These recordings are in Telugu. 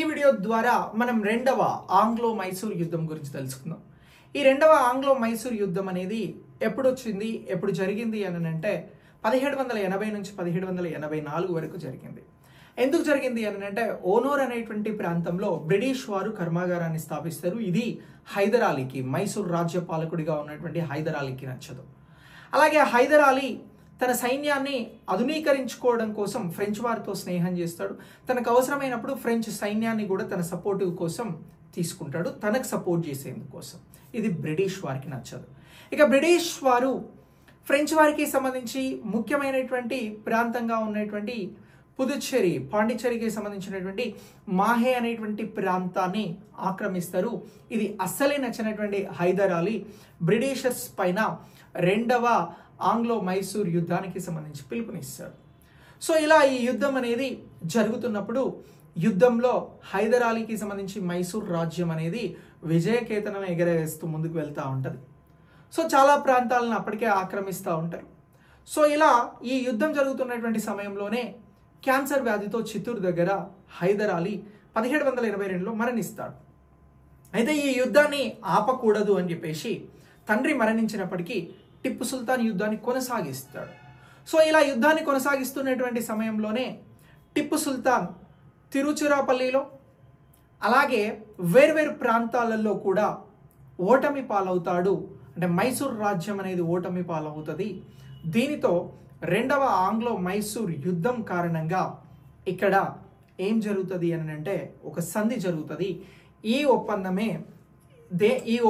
ఈ వీడియో ద్వారా మనం రెండవ ఆంగ్లో మైసూర్ యుద్ధం గురించి తెలుసుకుందాం. ఈ రెండవ ఆంగ్లో మైసూర్ యుద్ధం అనేది ఎప్పుడు వచ్చింది, ఎప్పుడు జరిగింది అని అంటే 1780 నుంచి 1784 వరకు జరిగింది. ఎందుకు జరిగింది అని అంటే ఓనూర్ అనేటువంటి ప్రాంతంలో బ్రిటిష్ వారు కర్మాగారాన్ని స్థాపిస్తారు. ఇది హైదర్ అలీకి, మైసూర్ రాజ్య పాలకుడిగా ఉన్నటువంటి హైదర్ అలీకి నచ్చదు. అలాగే హైదర్ అలీ తన సైన్యాన్ని ఆధునీకరించుకోవడం కోసం ఫ్రెంచ్ వారితో స్నేహం చేస్తాడు. తనకు అవసరమైనప్పుడు ఫ్రెంచ్ సైన్యాన్ని కూడా తన సపోర్టివ్ కోసం తీసుకుంటాడు, తనకు సపోర్ట్ చేసేందుకోసం. ఇది బ్రిటిష్ వారికి నచ్చదు. ఇక బ్రిటిష్ వారు ఫ్రెంచ్ వారికి సంబంధించి ముఖ్యమైనటువంటి ప్రాంతంగా ఉన్నటువంటి పుదుచ్చేరి, పాండిచ్చేరికి సంబంధించినటువంటి మాహే అనేటువంటి ప్రాంతాన్ని ఆక్రమిస్తారు. ఇది అస్సలే నచ్చినటువంటి హైదర్ అలీ బ్రిటిషర్స్ పైన రెండవ ఆంగ్లో మైసూర్ యుద్ధానికి సంబంధించి పిలుపునిస్తాడు. సో ఇలా ఈ యుద్ధం అనేది జరుగుతున్నప్పుడు యుద్ధంలో హైదర్ అలీకి సంబంధించి మైసూర్ రాజ్యం అనేది విజయకేతనం ఎగరేస్తూ ముందుకు వెళ్తూ ఉంటుంది. సో చాలా ప్రాంతాలను అప్పటికే ఆక్రమిస్తూ ఉంటారు. సో ఇలా ఈ యుద్ధం జరుగుతున్నటువంటి సమయంలోనే క్యాన్సర్ వ్యాధితో చిత్తూరు దగ్గర హైదర్ అలీ 1782లో మరణిస్తాడు. అయితే ఈ యుద్ధాన్ని ఆపకూడదు అని చెప్పేసి తండ్రి మరణించినప్పటికీ టిప్పు సుల్తాన్ యుద్ధాన్ని కొనసాగిస్తాడు. సో ఇలా యుద్ధాన్ని కొనసాగిస్తున్నటువంటి సమయంలోనే టిప్పు సుల్తాన్ తిరుచిరాపల్లిలో అలాగే వేర్వేరు ప్రాంతాలలో కూడా ఓటమి పాలవుతాడు. అంటే మైసూర్ రాజ్యం అనేది ఓటమి పాలవుతుంది. దీనితో రెండవ ఆంగ్లో మైసూర్ యుద్ధం కారణంగా ఇక్కడ ఏం జరుగుతుంది అని అంటే ఒక సంధి జరుగుతుంది. ఈ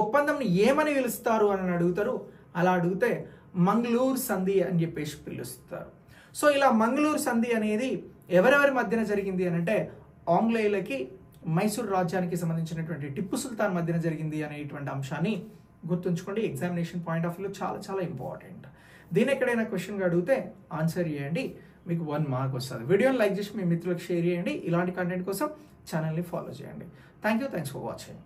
ఒప్పందం ఏమని పిలుస్తారు అని అడుగుతారు. అలా అడిగితే మంగళూరు సంధి అని చెప్పేసి పిలుస్తారు. సో ఇలా మంగళూరు సంధి అనేది ఎవరెవరి మధ్యన జరిగింది అని అంటే ఆంగ్లేయులకి మైసూర్ రాజ్యానికి సంబంధించినటువంటి టిప్పు సుల్తాన్ మధ్యన జరిగింది అనేటువంటి అంశాన్ని గుర్తుంచుకోండి. ఎగ్జామినేషన్ పాయింట్ ఆఫ్ వ్యూ చాలా చాలా ఇంపార్టెంట్. దీని ఎక్కడైనా క్వశ్చన్గా అడిగితే ఆన్సర్ చేయండి, మీకు 1 మార్క్ వస్తుంది. వీడియోని లైక్ చేసి మీ మిత్రులకు షేర్ చేయండి. ఇలాంటి కంటెంట్ కోసం ఛానల్ని ఫాలో చేయండి. Thanks for watching.